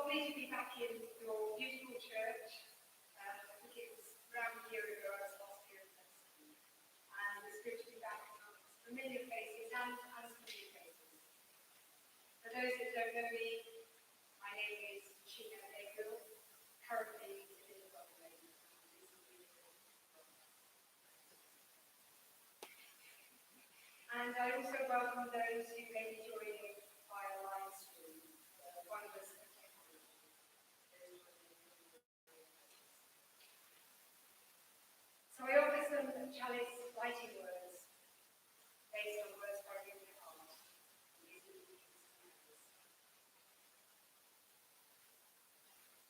lovely to be back in your beautiful church. I think it was around a year ago I was last here in Preston. And it's good to be back amongst familiar faces and unfamiliar faces. For those that don't know me, my name is Sheena and Gabriel, currently in the government. And I also welcome those who may be joining via live stream, wonders of technology. So I offer some chalice lighting words based on words by Gabriel.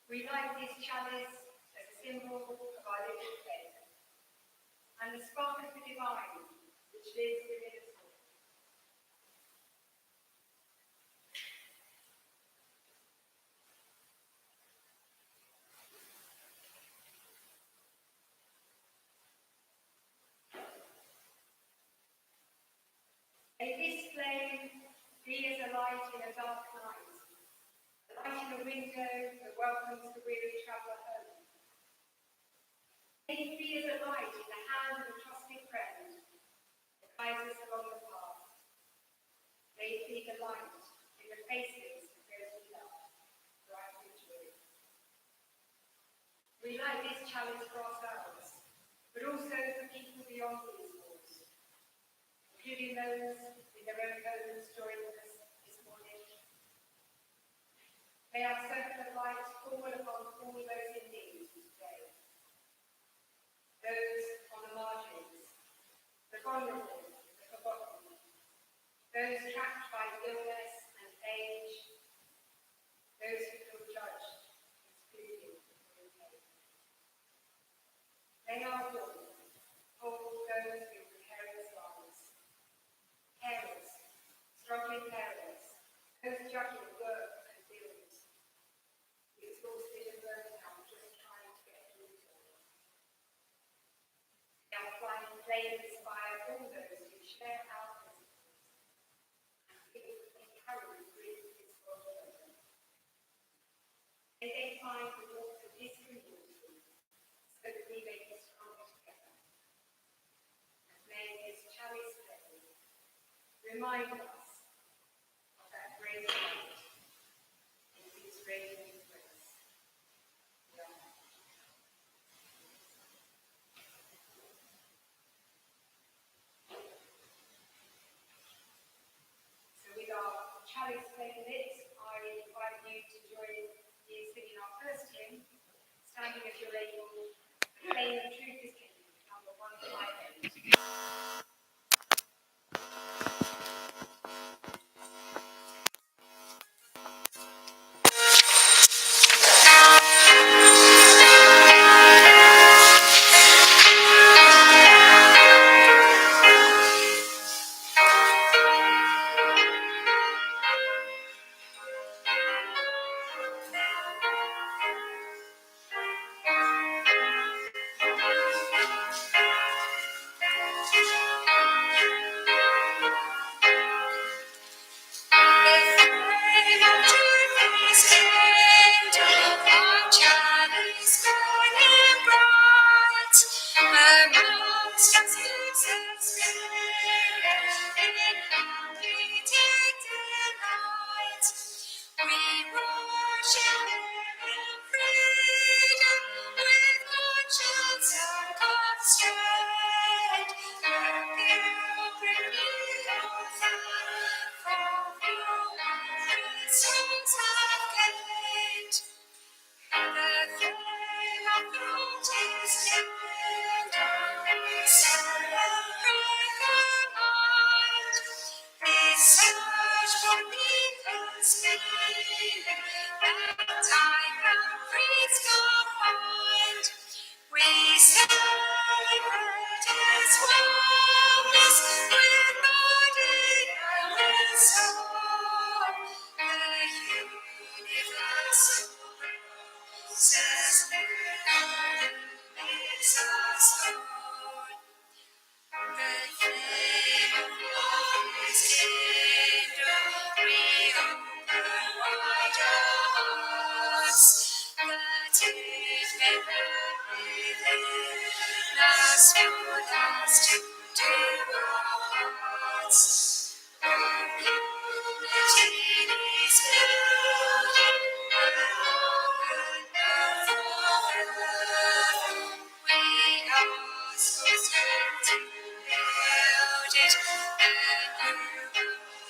We light this chalice as a symbol of our little faith and the spark of the divine which lives within us all. May this flame be as a light in a dark night, a light in a window that welcomes the weary traveller home. May it be as a light in the hand of a trusted friend that guides us along the path. May it be the light in the faces of those we love, bright and joy. We light this chalice for ourselves, but also for people beyond these walls, including those in their own homes joining us this morning. May our circle of light fall upon all those in need today. Those on the margins, the vulnerable, the forgotten, those trapped by illness and age, those who feel judged, excluded, or repaid. May our Lord hold those in precarious lives, carers, struggling parents, those juggling work and bills, the exhausted and burnt out just trying to get through it all. May our flame inspire all those who share our principles and feel encouraged to bring this world over. May they find the warmth of His community so that we may be stronger together. And may His chalice flame remind us of that great light in His radiant grace. Amen. So with our chalice flame lit, I invite you to join me in singing our first hymn, standing as you're able, Flame of Truth is King, number 158. side, and you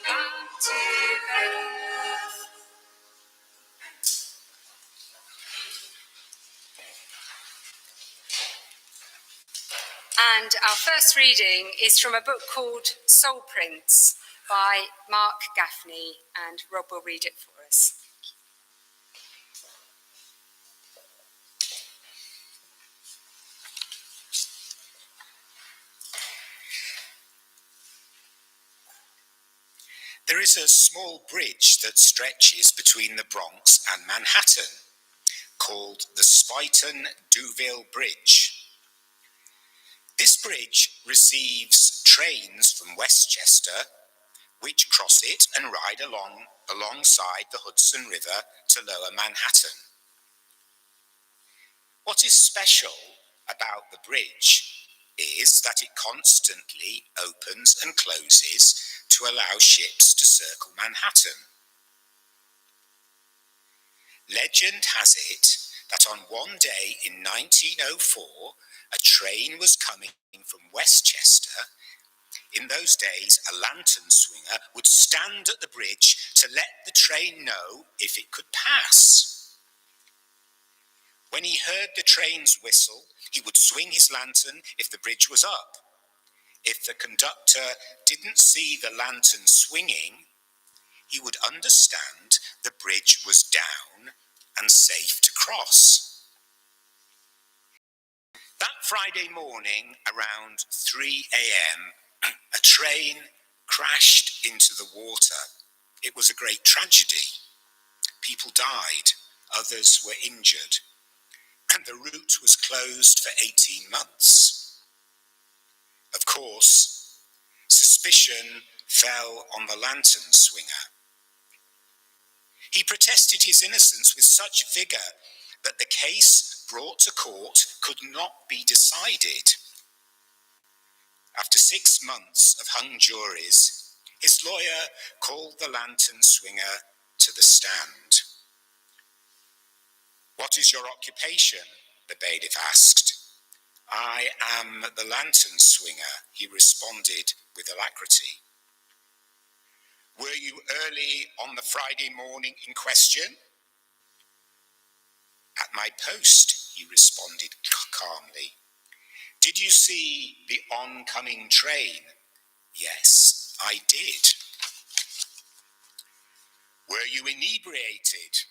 got to earth. And our first reading is from a book called Soul Prints by Mark Gaffney, and Rob will read it for us. There is a small bridge that stretches between the Bronx and Manhattan, called the Spuyten-Duyvil Bridge. This bridge receives trains from Westchester, which cross it and ride alongside the Hudson River to Lower Manhattan. What is special about the bridge is that it constantly opens and closes to allow ships to circle Manhattan. Legend has it that on one day in 1904, a train was coming from Westchester. In those days, a lantern swinger would stand at the bridge to let the train know if it could pass. When he heard the train's whistle, he would swing his lantern if the bridge was up. If the conductor didn't see the lantern swinging, he would understand the bridge was down and safe to cross. That Friday morning, around 3 a.m., a train crashed into the water. It was a great tragedy. People died, others were injured, and the route was closed for 18 months. Of course, suspicion fell on the lantern swinger. He protested his innocence with such vigour that the case brought to court could not be decided. After 6 months of hung juries, his lawyer called the lantern swinger to the stand. "What is your occupation?" the bailiff asked. "I am the lantern swinger," he responded with alacrity. "Were you early on the Friday morning in question?" "At my post," he responded calmly. "Did you see the oncoming train?" "Yes, I did." "Were you inebriated?"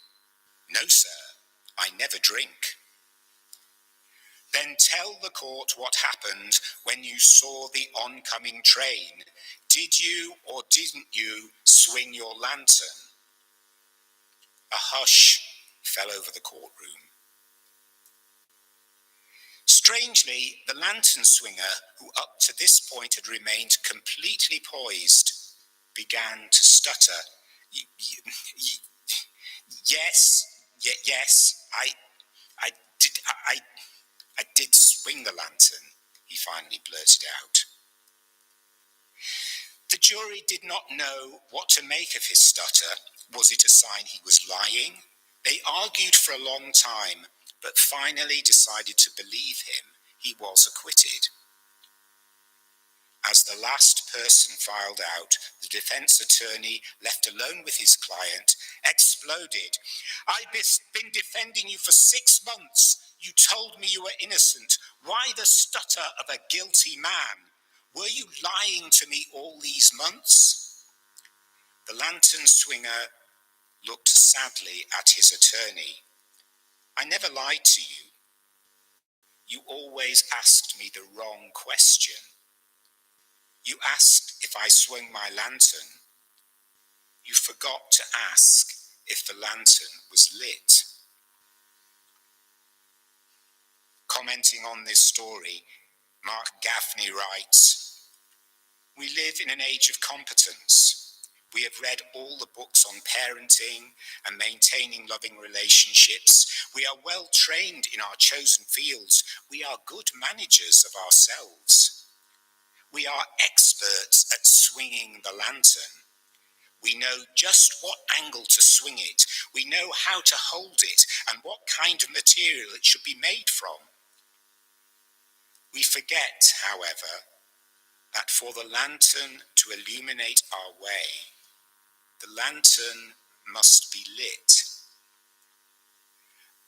"No, sir, I never drink." "Then tell the court what happened when you saw the oncoming train. Did you or didn't you swing your lantern?" A hush fell over the courtroom. Strangely, the lantern swinger, who up to this point had remained completely poised, began to stutter. Yes, I did swing the lantern," he finally blurted out. The jury did not know what to make of his stutter. Was it a sign he was lying? They argued for a long time, but finally decided to believe him. He was acquitted. As the last person filed out, the defense attorney, left alone with his client, exploded. "I've been defending you for 6 months. You told me you were innocent. Why the stutter of a guilty man? Were you lying to me all these months?" The lantern swinger looked sadly at his attorney. "I never lied to you. You always asked me the wrong question. You asked if I swung my lantern. You forgot to ask if the lantern was lit." Commenting on this story, Mark Gaffney writes, "We live in an age of competence. We have read all the books on parenting and maintaining loving relationships. We are well trained in our chosen fields. We are good managers of ourselves. We are experts at swinging the lantern. We know just what angle to swing it. We know how to hold it and what kind of material it should be made from. We forget, however, that for the lantern to illuminate our way, the lantern must be lit.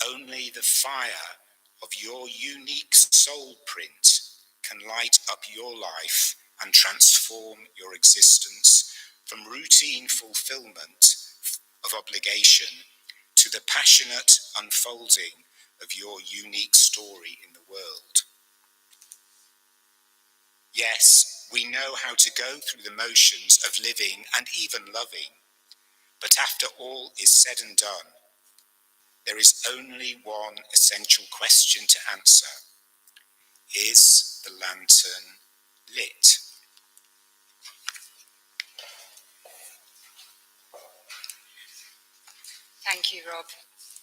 Only the fire of your unique soul print can light up your life and transform your existence from routine fulfillment of obligation to the passionate unfolding of your unique story in the world. Yes, we know how to go through the motions of living and even loving, but after all is said and done, there is only one essential question to answer. Is the lantern lit? Thank you, Rob.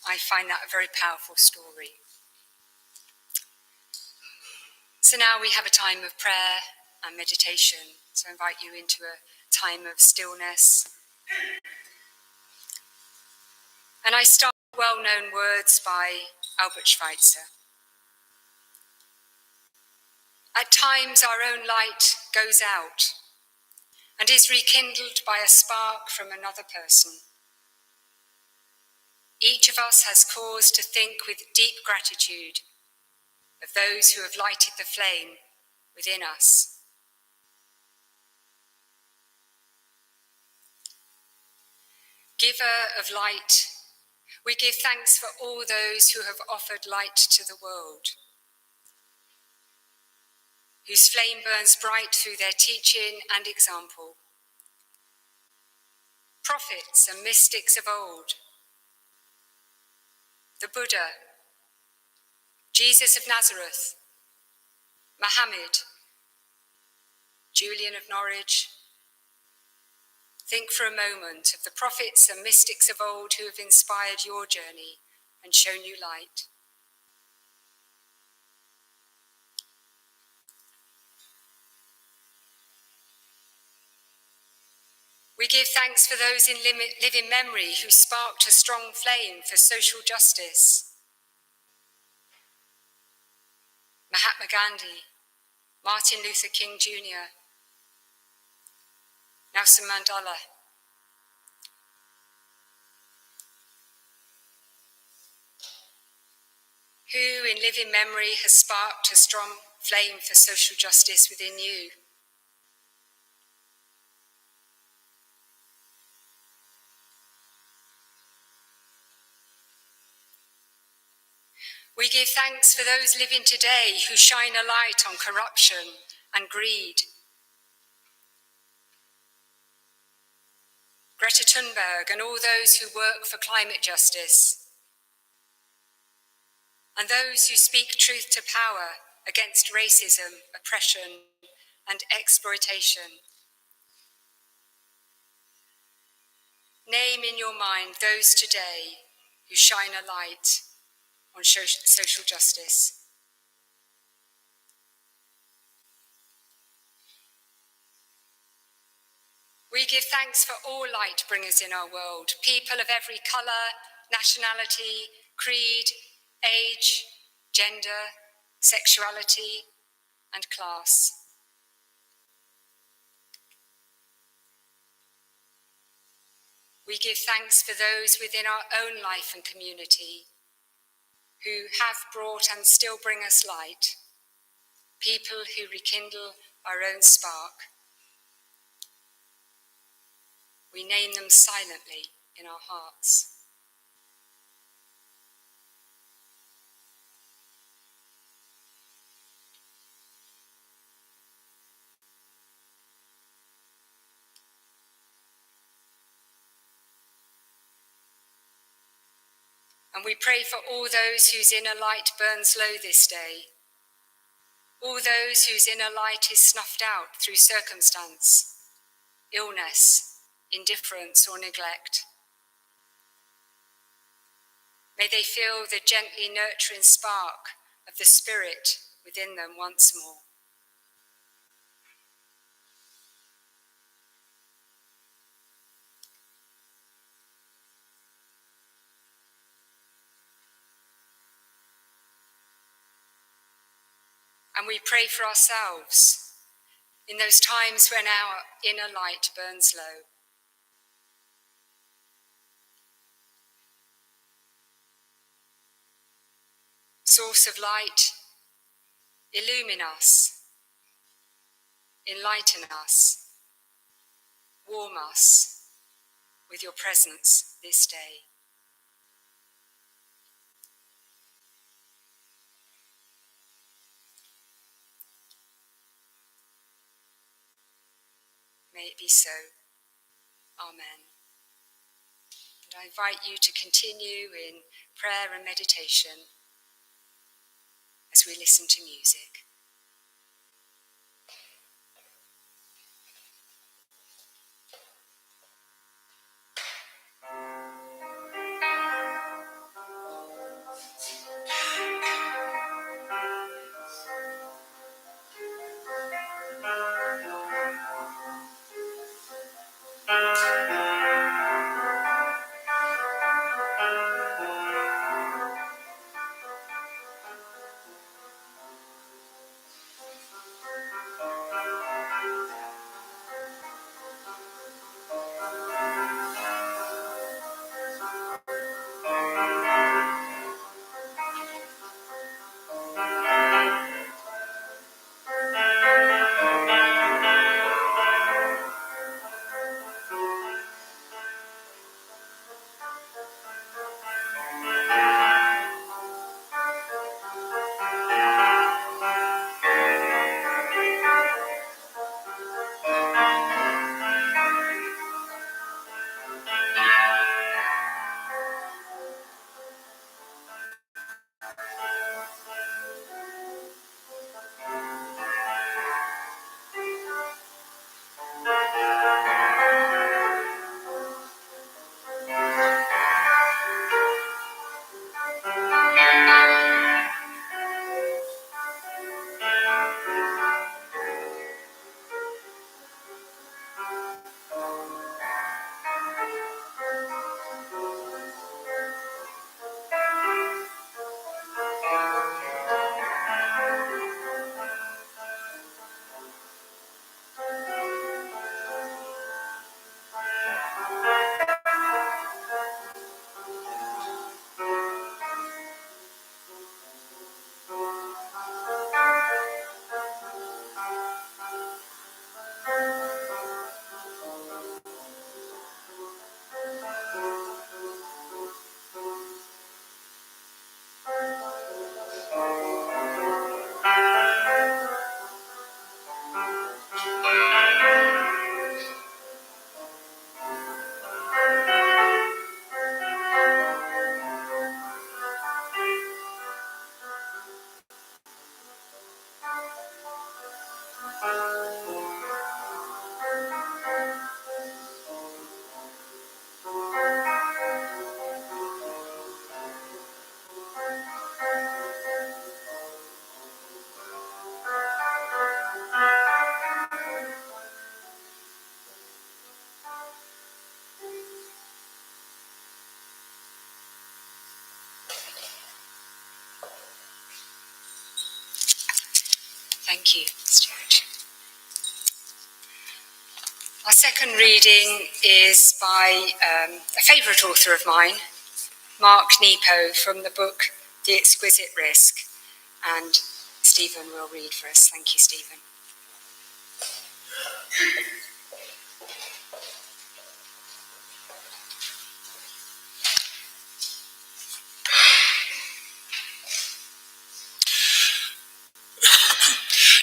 I find that a very powerful story. So now we have a time of prayer and meditation. So I invite you into a time of stillness. And I start with well-known words by Albert Schweitzer. At times our own light goes out and is rekindled by a spark from another person. Each of us has cause to think with deep gratitude of those who have lighted the flame within us. Giver of light, we give thanks for all those who have offered light to the world, whose flame burns bright through their teaching and example. Prophets and mystics of old, the Buddha, Jesus of Nazareth, Muhammad, Julian of Norwich. Think for a moment of the prophets and mystics of old who have inspired your journey and shown you light. We give thanks for those in living memory who sparked a strong flame for social justice. Mahatma Gandhi, Martin Luther King Jr., Nelson Mandela, who in living memory has sparked a strong flame for social justice within you. We give thanks for those living today who shine a light on corruption and greed. Greta Thunberg and all those who work for climate justice, and those who speak truth to power against racism, oppression, and exploitation. Name in your mind those today who shine a light on social justice. We give thanks for all light bringers in our world, people of every colour, nationality, creed, age, gender, sexuality, and class. We give thanks for those within our own life and community who have brought and still bring us light, people who rekindle our own spark. We name them silently in our hearts. And we pray for all those whose inner light burns low this day, all those whose inner light is snuffed out through circumstance, illness, indifference, or neglect. May they feel the gently nurturing spark of the Spirit within them once more. And we pray for ourselves, in those times when our inner light burns low. Source of light, illumine us, enlighten us, warm us with your presence this day. May it be so. Amen. And I invite you to continue in prayer and meditation as we listen to music. Thank you, Stuart. Our second reading is by a favourite author of mine, Mark Nepo, from the book The Exquisite Risk. And Stephen will read for us. Thank you, Stephen.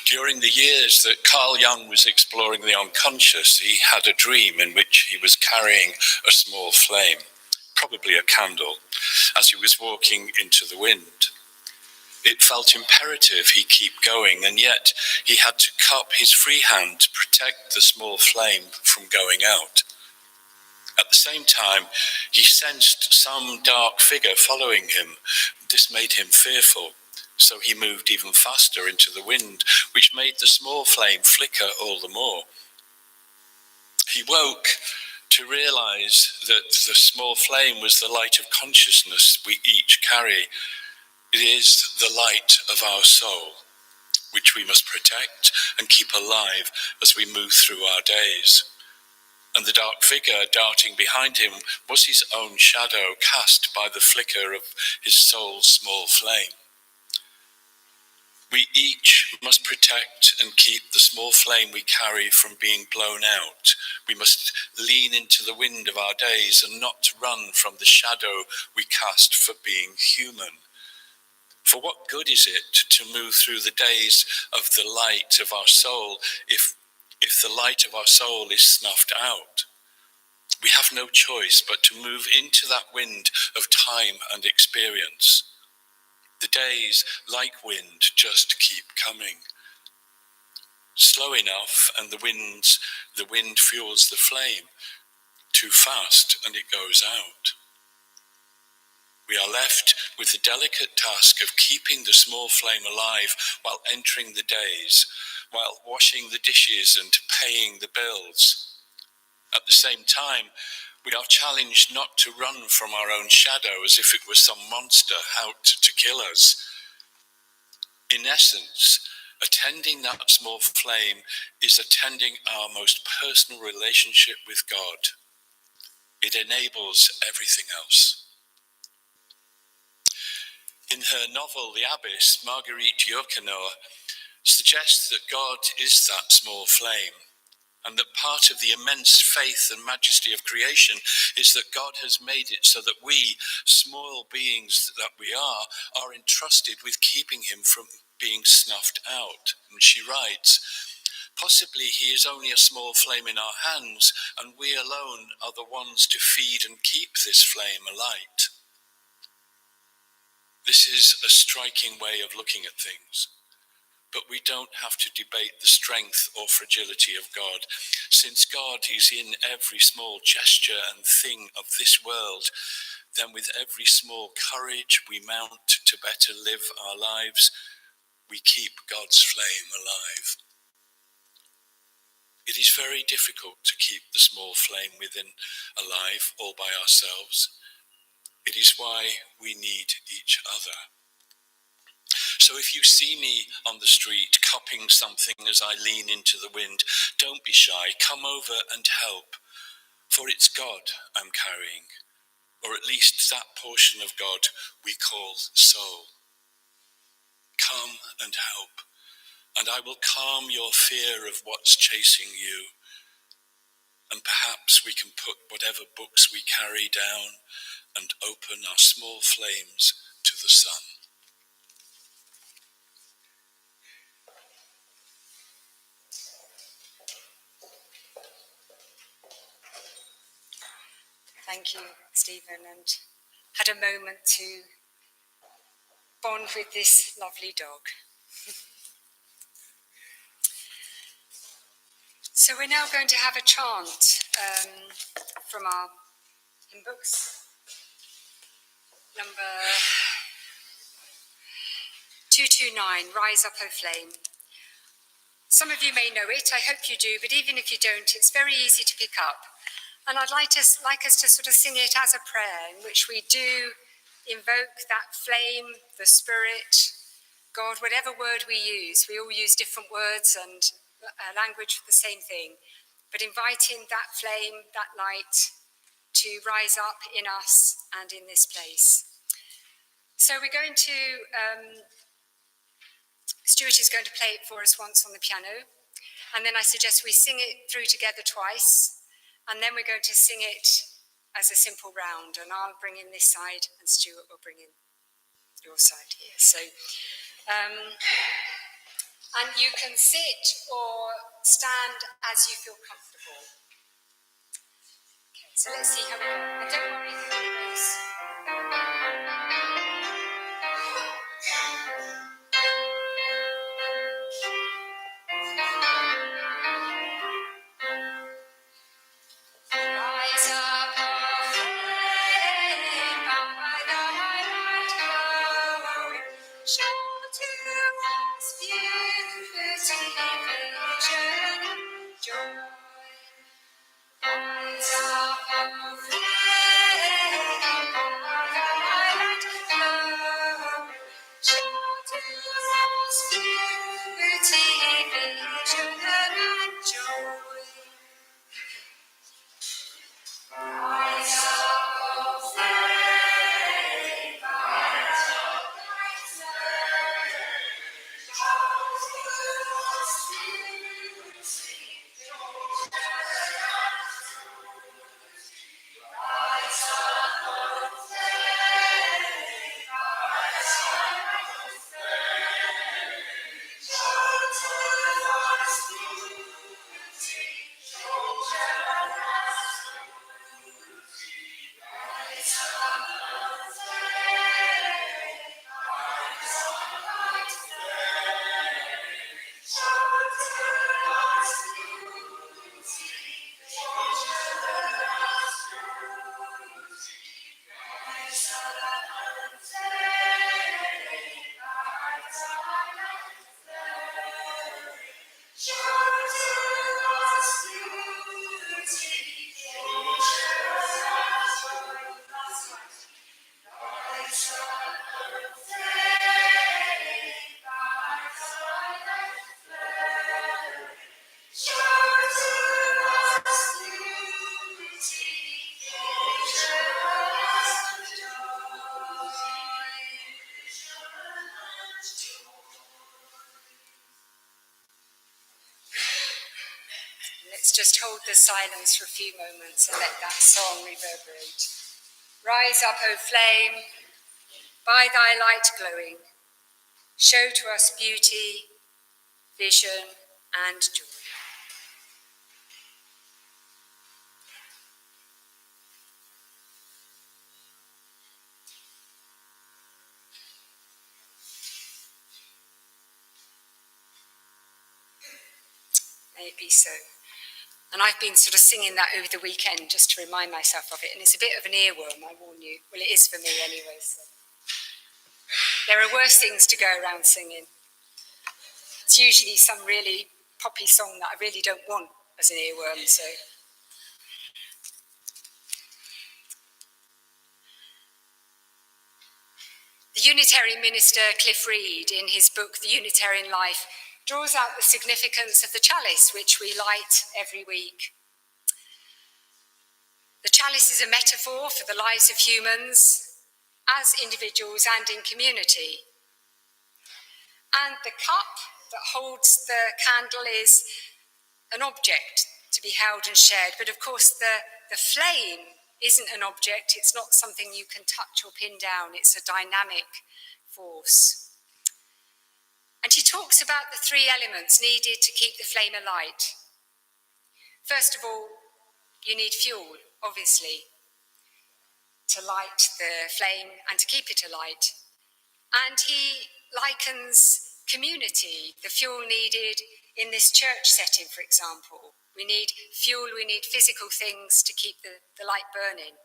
During the years that Carl Jung was exploring the unconscious, he had a dream in which he was carrying a small flame, probably a candle, as he was walking into the wind. It felt imperative he keep going, and yet he had to cup his free hand to protect the small flame from going out. At the same time, he sensed some dark figure following him. This made him fearful. So he moved even faster into the wind, which made the small flame flicker all the more. He woke to realize that the small flame was the light of consciousness we each carry. It is the light of our soul. which we must protect and keep alive as we move through our days. And the dark figure darting behind him was his own shadow cast by the flicker of his soul's small flame. We each must protect and keep the small flame we carry from being blown out. We must lean into the wind of our days and not run from the shadow we cast for being human. For what good is it to move through the days of the light of our soul if the light of our soul is snuffed out? We have no choice but to move into that wind of time and experience. The days, like wind, just keep coming. Slow enough and the wind fuels the flame. Too fast and it goes out. We are left with the delicate task of keeping the small flame alive while entering the days, while washing the dishes and paying the bills. At the same time, we are challenged not to run from our own shadow as if it was some monster out to kill us. In essence, attending that small flame is attending our most personal relationship with God. It enables everything else. In her novel, The Abyss, Marguerite Yourcenar suggests that God is that small flame, and that part of the immense faith and majesty of creation is that God has made it so that we, small beings that we are entrusted with keeping him from being snuffed out. And she writes, possibly he is only a small flame in our hands, and we alone are the ones to feed and keep this flame alight. This is a striking way of looking at things. But we don't have to debate the strength or fragility of God. Since God is in every small gesture and thing of this world, then with every small courage we mount to better live our lives, we keep God's flame alive. It is very difficult to keep the small flame within alive all by ourselves. It is why we need each other. So if you see me on the street cupping something as I lean into the wind, don't be shy, come over and help. For it's God I'm carrying, or at least that portion of God we call soul. Come and help, and I will calm your fear of what's chasing you. And perhaps we can put whatever books we carry down and open our small flames to the sun. Thank you, Stephen, and had a moment to bond with this lovely dog. So we're now going to have a chant from our hymn books. Number 229, Rise Up, O Flame. Some of you may know it, I hope you do, but even if you don't, it's very easy to pick up. And I'd like us to sort of sing it as a prayer in which we do invoke that flame, the Spirit, God, whatever word we use. We all use different words and language for the same thing, but inviting that flame, that light to rise up in us and in this place. So we're going to, Stuart is going to play it for us once on the piano, and then I suggest we sing it through together twice, and then we're going to sing it as a simple round, and I'll bring in this side and Stuart will bring in your side here. So, and you can sit or stand as you feel comfortable. Okay, so let's see how we go. And don't worry if you're nervous. Rise up, O flame, bound by the light glowing, show to us beauty, vision, joy. Rise up, O flame, Let's just hold the silence for a few moments and let that song reverberate. Rise up, O flame, by thy light glowing, show to us beauty, vision, and joy. May it be so. And I've been sort of singing that over the weekend just to remind myself of it. And it's a bit of an earworm, I warn you. Well, it is for me anyway. So. There are worse things to go around singing. It's usually some really poppy song that I really don't want as an earworm. So. The Unitarian minister Cliff Reed, in his book The Unitarian Life, draws out the significance of the chalice, which we light every week. The chalice is a metaphor for the lives of humans as individuals and in community. And the cup that holds the candle is an object to be held and shared. But of course, the flame isn't an object. It's not something you can touch or pin down. It's a dynamic force. And he talks about the three elements needed to keep the flame alight. First of all, you need fuel, obviously, to light the flame and to keep it alight. And he likens community, the fuel needed in this church setting, for example. We need fuel, we need physical things to keep the light burning.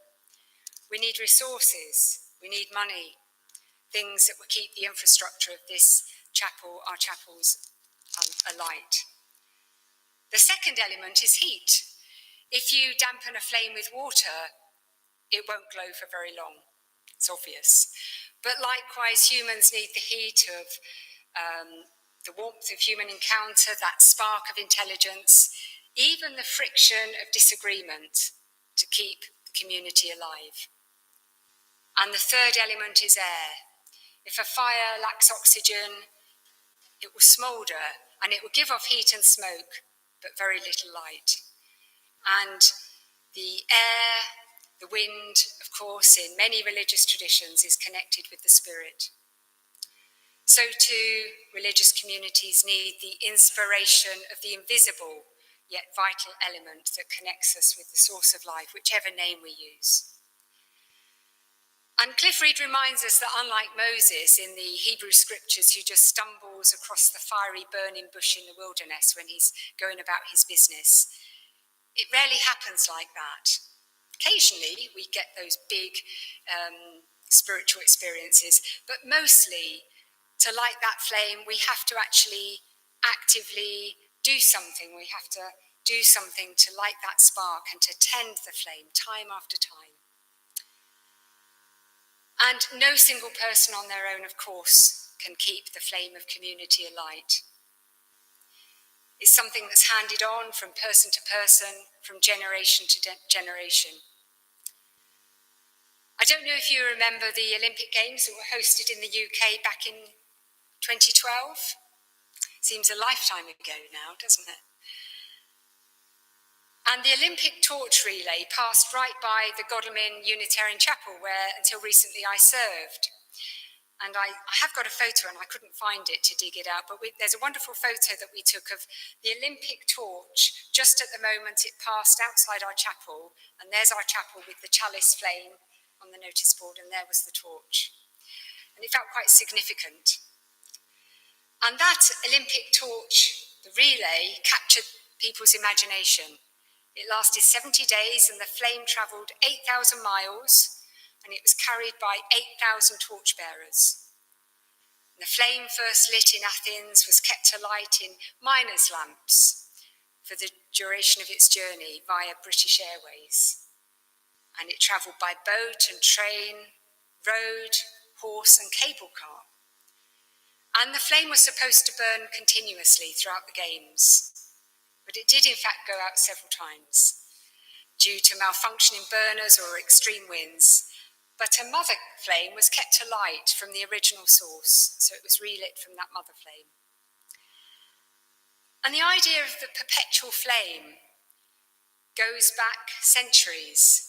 We need resources, we need money, things that will keep the infrastructure of this chapel, our chapels, alight. The second element is heat. If you dampen a flame with water, it won't glow for very long. It's obvious. But likewise, humans need the heat of the warmth of human encounter, that spark of intelligence, even the friction of disagreement to keep the community alive. And the third element is air. If a fire lacks oxygen, it will smoulder and it will give off heat and smoke, but very little light. And the air, the wind, of course, in many religious traditions is connected with the spirit. So too, religious communities need the inspiration of the invisible yet vital element that connects us with the source of life, whichever name we use. And Cliff Reed reminds us that unlike Moses in the Hebrew scriptures, who just stumbles across the fiery burning bush in the wilderness when he's going about his business, it rarely happens like that. Occasionally, we get those big spiritual experiences, but mostly, to light that flame, we have to actually actively do something. We have to do something to light that spark and to tend the flame time after time. And no single person on their own, of course, can keep the flame of community alight. It's something that's handed on from person to person, from generation to generation. I don't know if you remember the Olympic Games that were hosted in the UK back in 2012. Seems a lifetime ago now, doesn't it? And the Olympic torch relay passed right by the Godalming Unitarian Chapel, where until recently I served. And I have got a photo, and I couldn't find it to dig it out, but there's a wonderful photo that we took of the Olympic torch just at the moment it passed outside our chapel, and there's our chapel with the chalice flame on the notice board, and there was the torch. And it felt quite significant. And that Olympic torch, the relay, captured people's imagination. It lasted 70 days and the flame travelled 8,000 miles and it was carried by 8,000 torchbearers. The flame first lit in Athens was kept alight in miners' lamps for the duration of its journey via British Airways. And it travelled by boat and train, road, horse and cable car. And the flame was supposed to burn continuously throughout the Games. But it did in fact go out several times due to malfunctioning burners or extreme winds. But a mother flame was kept alight from the original source, so it was relit from that mother flame. And the idea of the perpetual flame goes back centuries.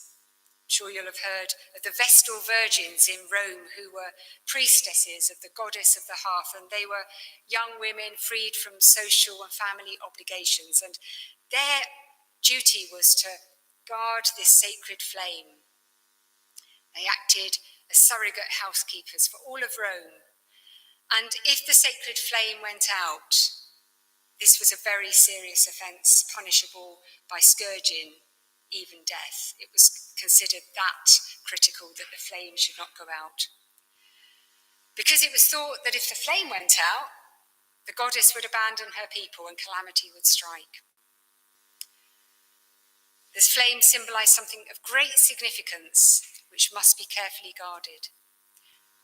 I'm sure you'll have heard of the Vestal Virgins in Rome, who were priestesses of the goddess of the hearth, and they were young women freed from social and family obligations, and their duty was to guard this sacred flame. They acted as surrogate housekeepers for all of Rome, and if the sacred flame went out, this was a very serious offence, punishable by scourging, even death. It was considered that critical that the flame should not go out. Because it was thought that if the flame went out, the goddess would abandon her people and calamity would strike. This flame symbolised something of great significance, which must be carefully guarded.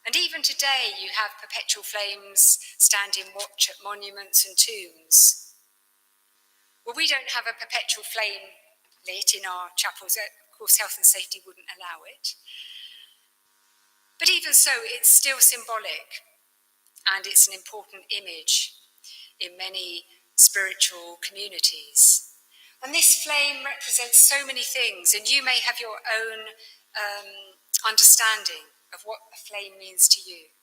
And even today, you have perpetual flames standing watch at monuments and tombs. Well, we don't have a perpetual flame lit in our chapels. Of course, health and safety wouldn't allow it. But even so, it's still symbolic, and it's an important image in many spiritual communities. And this flame represents so many things, and you may have your own understanding of what a flame means to you.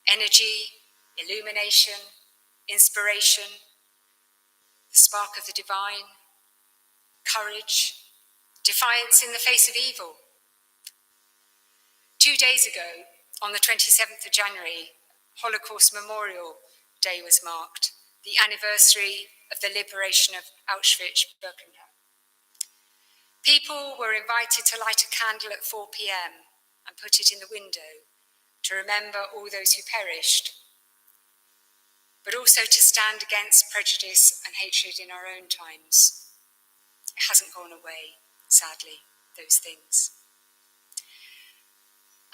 Energy, illumination, inspiration, the spark of the divine, courage, defiance in the face of evil. 2 days ago, on the 27th of January, Holocaust Memorial Day was marked, the anniversary of the liberation of Auschwitz-Birkenau. People were invited to light a candle at 4 p.m. and put it in the window to remember all those who perished, but also to stand against prejudice and hatred in our own times. It hasn't gone away, sadly, those things.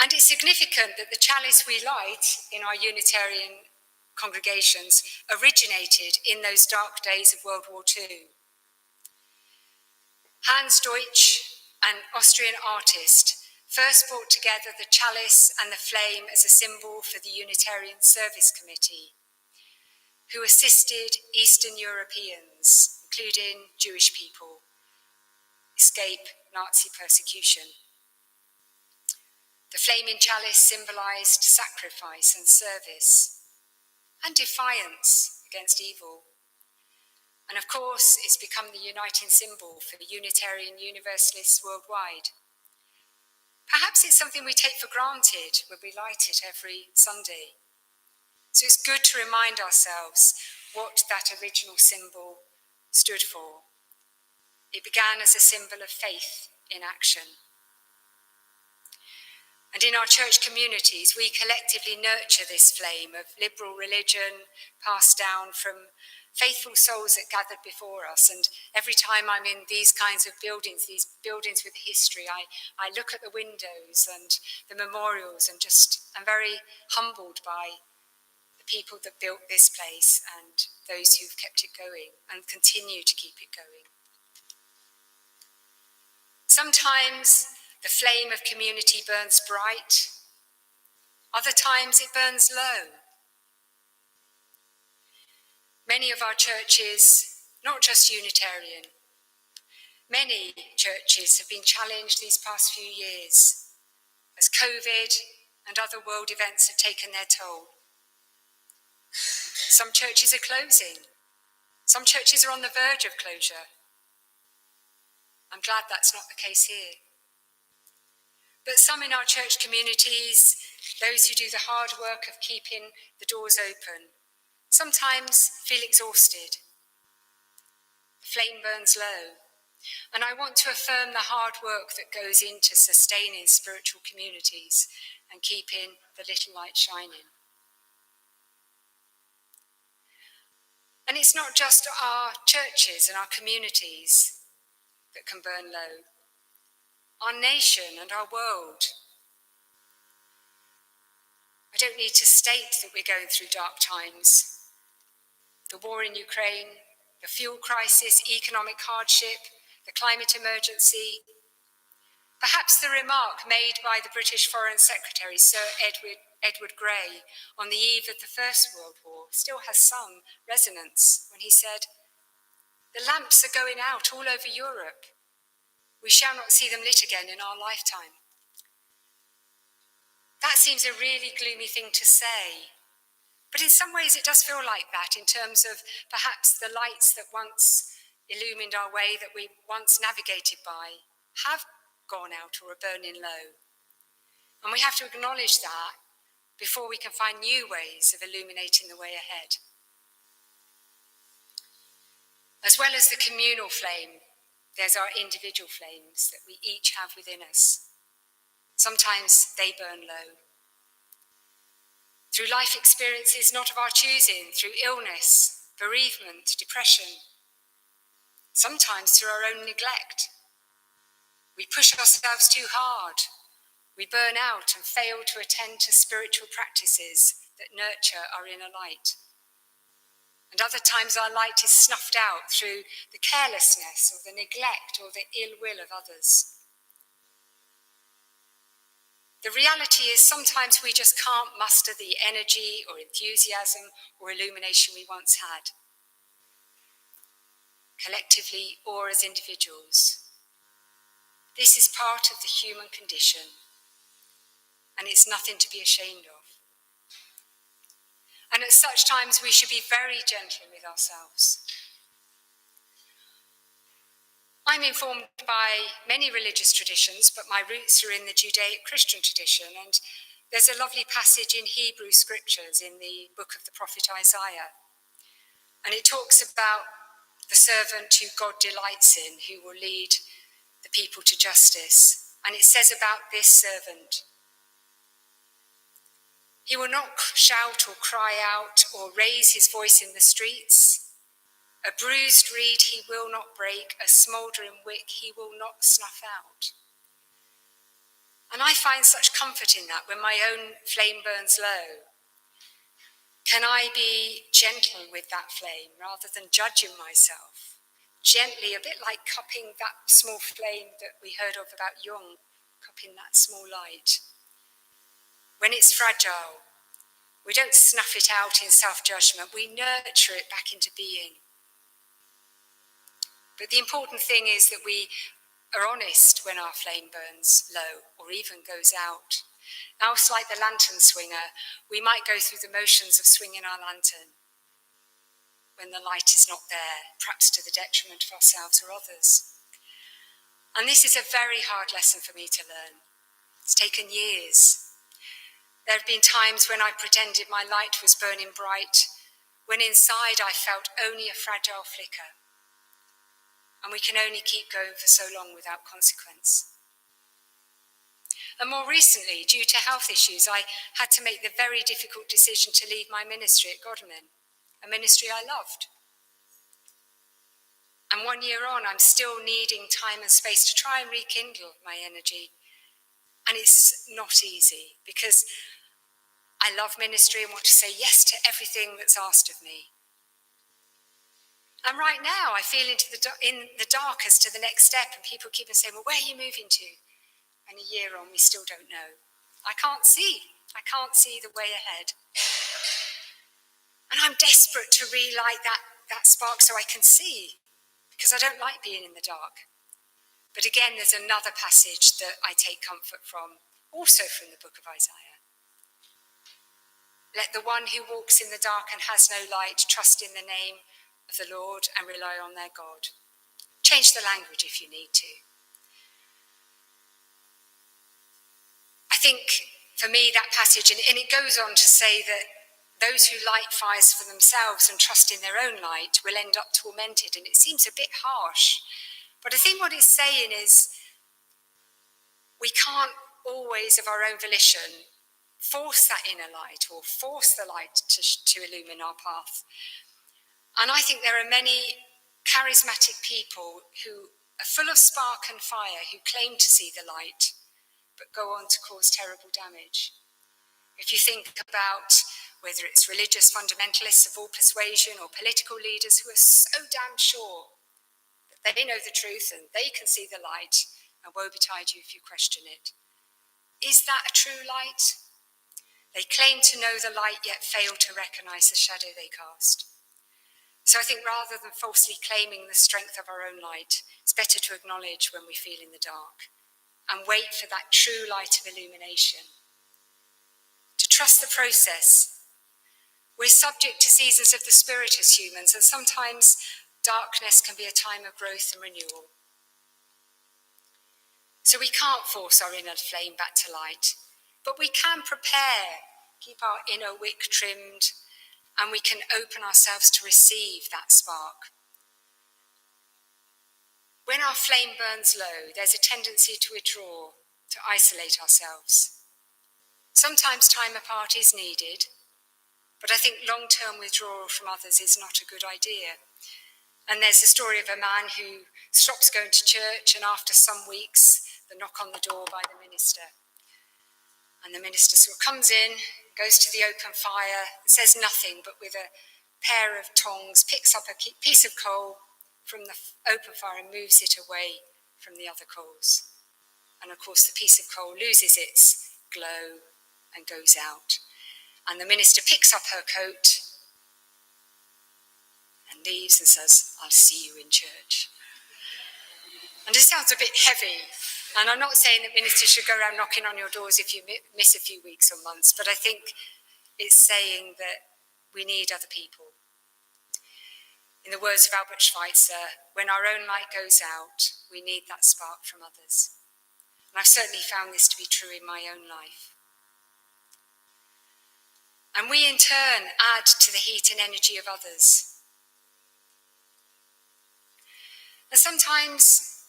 And it's significant that the chalice we light in our Unitarian congregations originated in those dark days of World War II. Hans Deutsch, an Austrian artist, first brought together the chalice and the flame as a symbol for the Unitarian Service Committee, who assisted Eastern Europeans, including Jewish people, escape Nazi persecution. The flaming chalice symbolised sacrifice and service and defiance against evil. And of course, it's become the uniting symbol for Unitarian Universalists worldwide. Perhaps it's something we take for granted when we light it every Sunday. So it's good to remind ourselves what that original symbol stood for. It began as a symbol of faith in action. And in our church communities, we collectively nurture this flame of liberal religion passed down from faithful souls that gathered before us. And every time I'm in these kinds of buildings, these buildings with history, I look at the windows and the memorials and I'm very humbled by the people that built this place and those who've kept it going and continue to keep it going. Sometimes the flame of community burns bright. Other times it burns low. Many of our churches, not just Unitarian, many churches have been challenged these past few years as COVID and other world events have taken their toll. Some churches are closing. Some churches are on the verge of closure. I'm glad that's not the case here. But some in our church communities, those who do the hard work of keeping the doors open, sometimes feel exhausted. The flame burns low. And I want to affirm the hard work that goes into sustaining spiritual communities and keeping the little light shining. And it's not just our churches and our communities that can burn low. Our nation and our world. I don't need to state that we're going through dark times. The war in Ukraine, the fuel crisis, economic hardship, the climate emergency. Perhaps the remark made by the British Foreign Secretary, Sir Edward Grey, on the eve of the First World War still has some resonance when he said, "The lamps are going out all over Europe. we shall not see them lit again in our lifetime. That seems a really gloomy thing to say, but in some ways it does feel like that in terms of perhaps the lights that once illumined our way, that we once navigated by, have gone out or are burning low. And we have to acknowledge that before we can find new ways of illuminating the way ahead. As well as the communal flame, there's our individual flames that we each have within us. Sometimes they burn low. Through life experiences not of our choosing, through illness, bereavement, depression, sometimes through our own neglect. We push ourselves too hard. We burn out and fail to attend to spiritual practices that nurture our inner light. And other times our light is snuffed out through the carelessness or the neglect or the ill will of others. The reality is sometimes we just can't muster the energy or enthusiasm or illumination we once had, collectively or as individuals. This is part of the human condition, and it's nothing to be ashamed of. And at such times we should be very gentle with ourselves. I'm informed by many religious traditions, but my roots are in the Judaic Christian tradition, and there's a lovely passage in Hebrew scriptures in the book of the prophet Isaiah. And it talks about the servant who God delights in, who will lead the people to justice. And it says about this servant, he will not shout or cry out or raise his voice in the streets. A bruised reed he will not break, a smouldering wick he will not snuff out. And I find such comfort in that when my own flame burns low. Can I be gentle with that flame rather than judging myself? Gently, a bit like cupping that small flame that we heard of about Jung, cupping that small light. When it's fragile, we don't snuff it out in self-judgment, we nurture it back into being. But the important thing is that we are honest when our flame burns low or even goes out. Else, like the lantern swinger, we might go through the motions of swinging our lantern when the light is not there, perhaps to the detriment of ourselves or others. And this is a very hard lesson for me to learn. It's taken years. There have been times when I pretended my light was burning bright, when inside I felt only a fragile flicker. And we can only keep going for so long without consequence. And more recently, due to health issues, I had to make the very difficult decision to leave my ministry at Godalming, a ministry I loved. And 1 year on, I'm still needing time and space to try and rekindle my energy. And it's not easy because I love ministry and want to say yes to everything that's asked of me. And right now, I feel in the dark as to the next step, and people keep on saying, well, where are you moving to? And a year on, we still don't know. I can't see the way ahead. And I'm desperate to relight that spark so I can see, because I don't like being in the dark. But again, there's another passage that I take comfort from, also from the book of Isaiah. Let the one who walks in the dark and has no light trust in the name of the Lord and rely on their God. Change the language if you need to. I think for me that passage, and it goes on to say that those who light fires for themselves and trust in their own light will end up tormented, and it seems a bit harsh. But I think what it's saying is we can't always of our own volition force that inner light or force the light to illumine our path. And I think there are many charismatic people who are full of spark and fire, who claim to see the light, but go on to cause terrible damage. If you think about whether it's religious fundamentalists of all persuasion or political leaders who are so damn sure that they know the truth and they can see the light, and woe betide you if you question it. Is that a true light? They claim to know the light, yet fail to recognize the shadow they cast. So I think rather than falsely claiming the strength of our own light, it's better to acknowledge when we feel in the dark and wait for that true light of illumination. To trust the process. We're subject to seasons of the Spirit as humans, and sometimes darkness can be a time of growth and renewal. So we can't force our inner flame back to light, but we can prepare, keep our inner wick trimmed, and we can open ourselves to receive that spark. When our flame burns low, there's a tendency to withdraw, to isolate ourselves. Sometimes time apart is needed, but I think long-term withdrawal from others is not a good idea. And there's a story of a man who stops going to church, and after some weeks, the knock on the door by the minister. And the minister sort of comes in, goes to the open fire, says nothing, but with a pair of tongs, picks up a piece of coal from the open fire and moves it away from the other coals. And of course, the piece of coal loses its glow and goes out. And the minister picks up her coat and leaves and says, "I'll see you in church." And it sounds a bit heavy. And I'm not saying that ministers should go around knocking on your doors if you miss a few weeks or months, but I think it's saying that we need other people. In the words of Albert Schweitzer, when our own light goes out, we need that spark from others. And I've certainly found this to be true in my own life. And we in turn add to the heat and energy of others. And sometimes,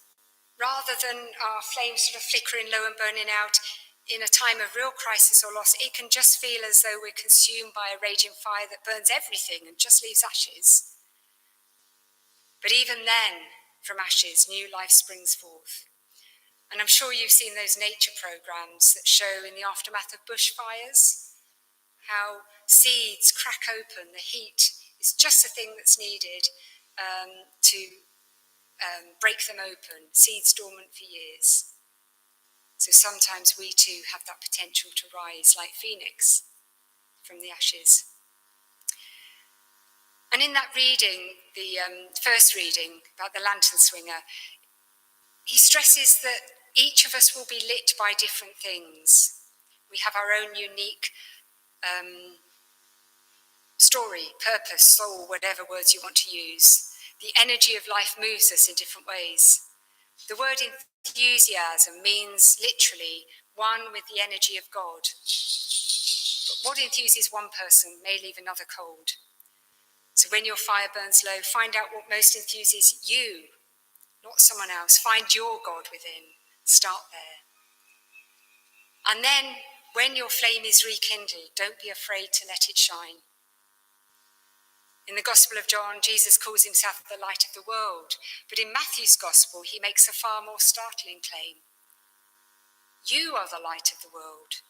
rather than our flames sort of flickering low and burning out in a time of real crisis or loss, it can just feel as though we're consumed by a raging fire that burns everything and just leaves ashes. But even then, from ashes, new life springs forth. And I'm sure you've seen those nature programs that show in the aftermath of bushfires how seeds crack open. The heat is just the thing that's needed to break them open, seeds dormant for years. So sometimes we too have that potential to rise like Phoenix from the ashes. And in that reading, the first reading about the lantern swinger, he stresses that each of us will be lit by different things. We have our own unique story, purpose, soul, whatever words you want to use. The energy of life moves us in different ways. The word enthusiasm means literally one with the energy of God. But what enthuses one person may leave another cold. So when your fire burns low, find out what most enthuses you, not someone else. Find your God within. Start there. And then when your flame is rekindled, don't be afraid to let it shine. In the Gospel of John, Jesus calls himself the light of the world. But in Matthew's Gospel, he makes a far more startling claim. You are the light of the world.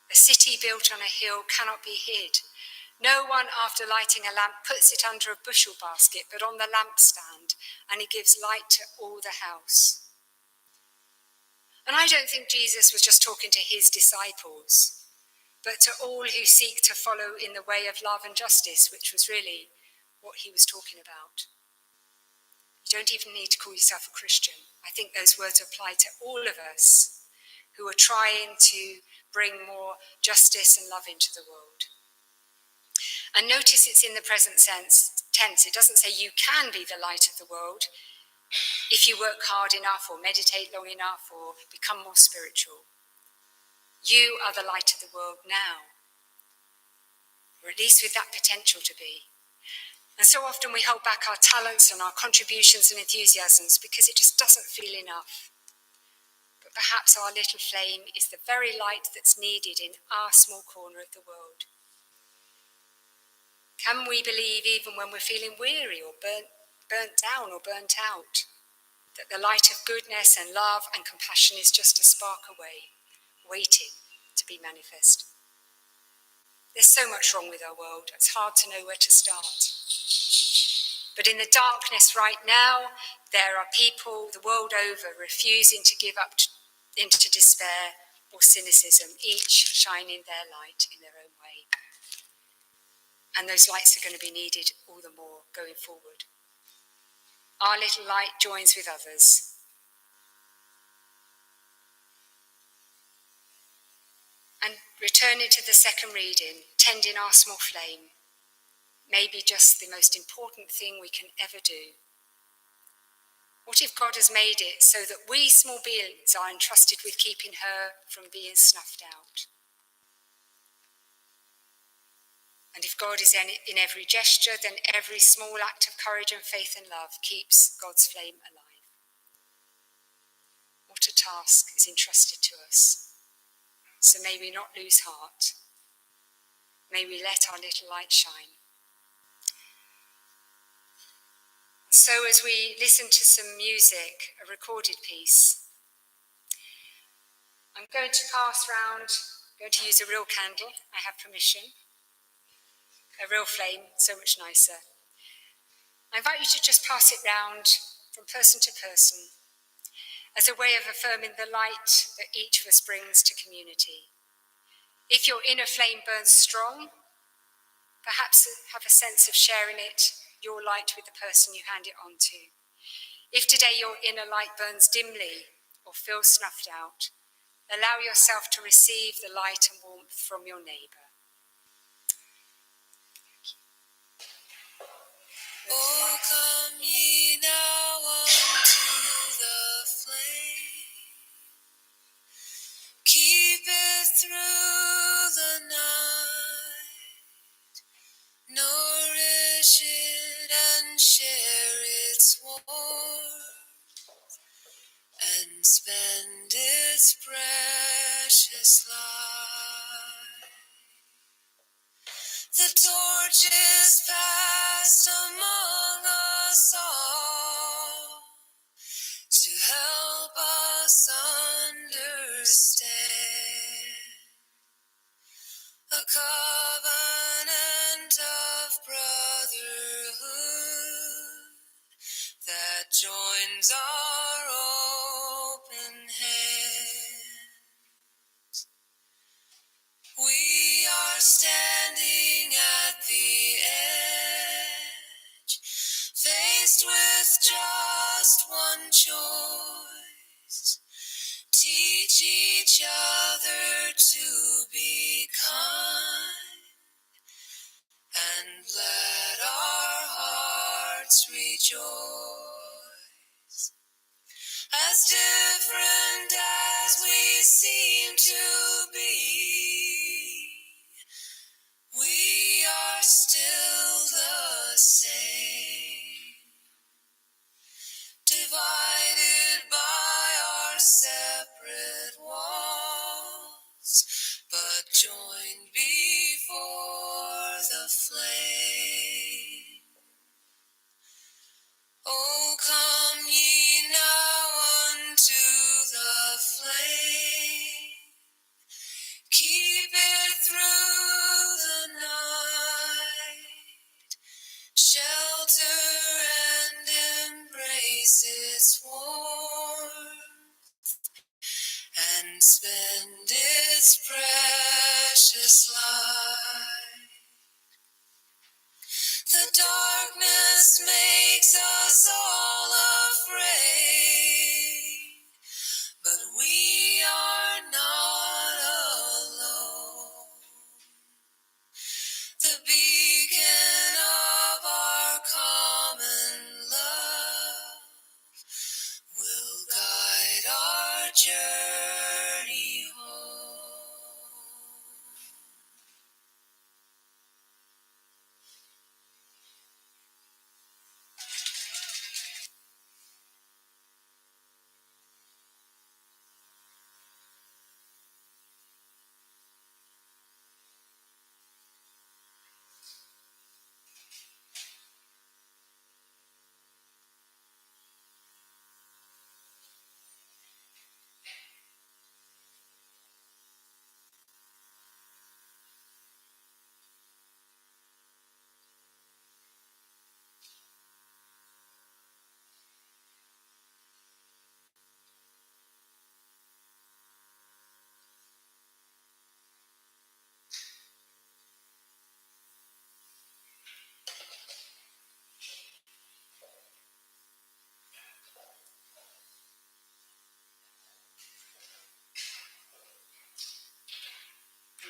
A city built on a hill cannot be hid. No one, after lighting a lamp, puts it under a bushel basket, but on the lampstand, and it gives light to all the house. And I don't think Jesus was just talking to his disciples, but to all who seek to follow in the way of love and justice, which was really what he was talking about. You don't even need to call yourself a Christian. I think those words apply to all of us who are trying to bring more justice and love into the world. And notice it's in the present tense. It doesn't say you can be the light of the world if you work hard enough or meditate long enough or become more spiritual. You are the light of the world now, or at least with that potential to be. And so often we hold back our talents and our contributions and enthusiasms because it just doesn't feel enough. But perhaps our little flame is the very light that's needed in our small corner of the world. Can we believe even when we're feeling weary or burnt down or burnt out, that the light of goodness and love and compassion is just a spark away, waiting to be manifest? There's so much wrong with our world, it's hard to know where to start. But in the darkness right now, there are people the world over refusing to give up into despair or cynicism, each shining their light in their own way. And those lights are going to be needed all the more going forward. Our little light joins with others. And returning to the second reading, tending our small flame, may be just the most important thing we can ever do. What if God has made it so that we small beings are entrusted with keeping her from being snuffed out? And if God is in every gesture, then every small act of courage and faith and love keeps God's flame alive. What a task is entrusted to us. So may we not lose heart. May we let our little light shine. So as we listen to some music, a recorded piece, I'm going to pass round, I'm going to use a real candle, I have permission. A real flame, so much nicer. I invite you to just pass it round from person to person as a way of affirming the light that each of us brings to community. If your inner flame burns strong, perhaps have a sense of sharing it, your light, with the person you hand it on to. If today your inner light burns dimly or feels snuffed out, allow yourself to receive the light and warmth from your neighbour. Oh, come ye now unto the flame, keep it through the night, nourish it and share its warmth, and spend its precious light. The torch is passed among us all to help us understand a covenant of brotherhood that joins our open hand. We are standing at the edge, faced with just one choice. Teach each other to be kind, and let our hearts rejoice. As different as we seem to be, we are still the same, divided by our separate walls, but joined before the flame. Oh, come ye now unto the flame, keep it through the night, shelter and embrace its warmth, and spend its precious light. The darkness makes us all afraid, but we are not alone. The beacon of our common love will guide our journey home.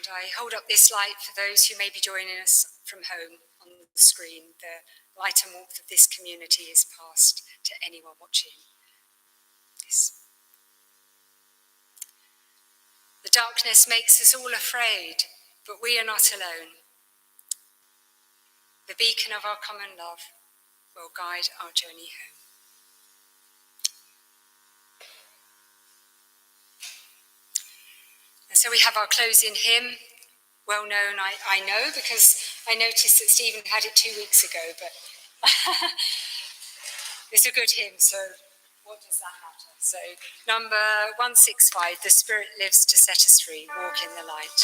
And I hold up this light for those who may be joining us from home on the screen. The light and warmth of this community is passed to anyone watching this. The darkness makes us all afraid, but we are not alone. The beacon of our common love will guide our journey home. And so we have our closing hymn, well known, I know, because I noticed that Stephen had it 2 weeks ago, but it's a good hymn, so what does that matter? So number 165, The Spirit Lives to Set Us Free, Walk in the Light.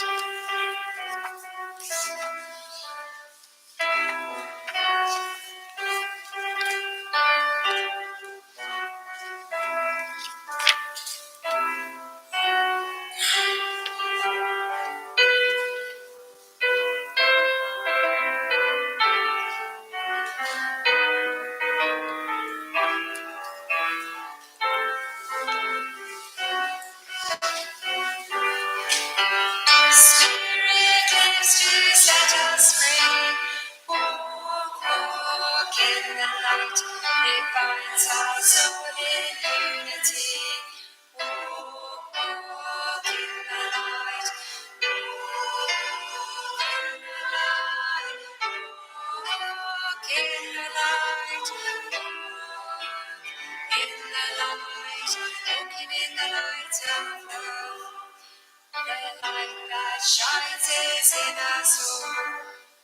Shines is in us all.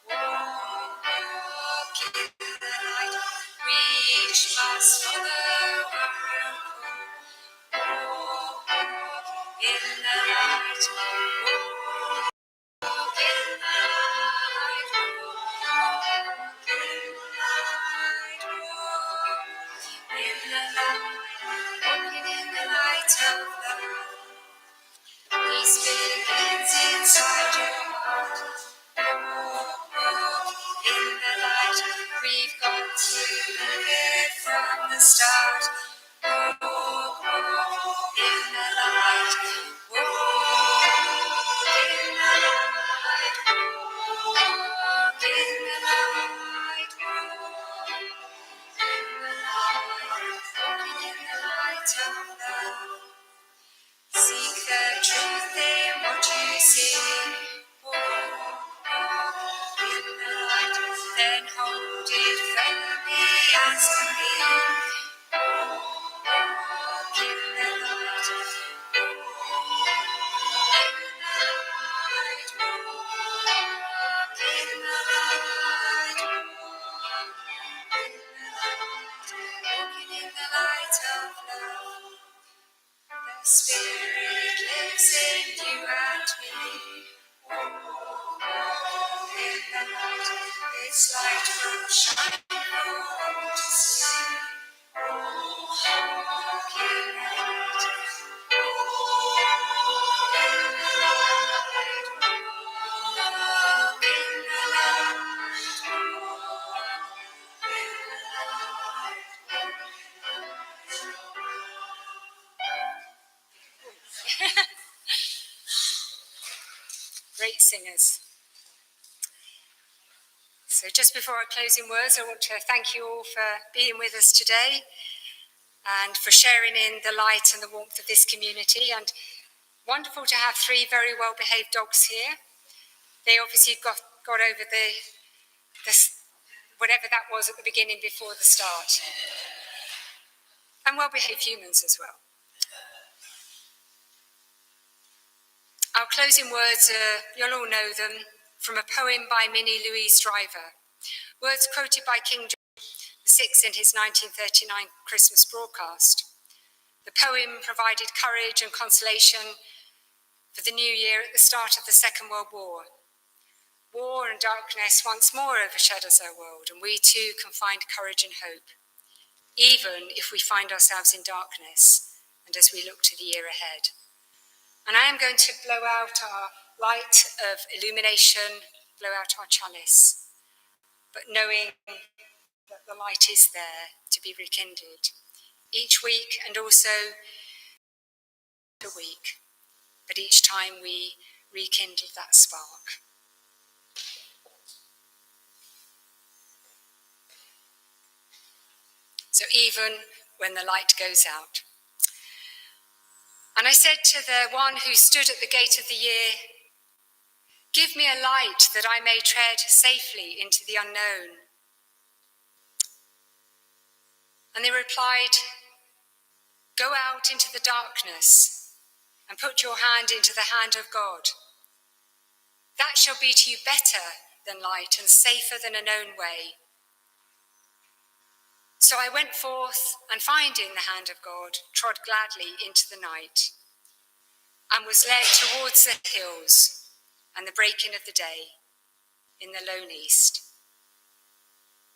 Walk in the light. We each must follow our own call. Walk in the light. Walk in the light. Walk in the light. Walk in the light. Walking in the light of love. Peace begins inside your heart. Walk in the light. We've got to live it from the start. Walk in the light. Walk in the light. Walk in the light. Walk in the light. Walking in the light of love. Seek the truth in what you see. Walk in the light, then hold it firmly as you lead. Walk in the light. Walk in the light. Walk in the light. Walking in the light of love. The Spirit lives in you and me. Walk in the light. Its light will shine for all to see. Walk in the light. Walk in the light. Walk in the light. Walk in the light. Great singers. So just before our closing words, I want to thank you all for being with us today and for sharing in the light and the warmth of this community. And wonderful to have 3 very well-behaved dogs here. They obviously got over the whatever that was at the beginning before the start. And well-behaved humans as well. Our closing words are, you'll all know them, from a poem by Minnie Louise Driver. Words quoted by King George VI in his 1939 Christmas broadcast. The poem provided courage and consolation for the new year at the start of the Second World War. War and darkness once more overshadows our world, and we too can find courage and hope, even if we find ourselves in darkness and as we look to the year ahead. And I am going to blow out our light of illumination, blow out our chalice, but knowing that the light is there to be rekindled each week and also a week, but each time we rekindled that spark. So even when the light goes out. And I said to the one who stood at the gate of the year, "Give me a light that I may tread safely into the unknown." And they replied, "Go out into the darkness and put your hand into the hand of God. That shall be to you better than light and safer than a known way." So I went forth and finding the hand of God, trod gladly into the night and was led towards the hills and the breaking of the day in the lone east.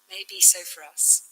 May it be so for us.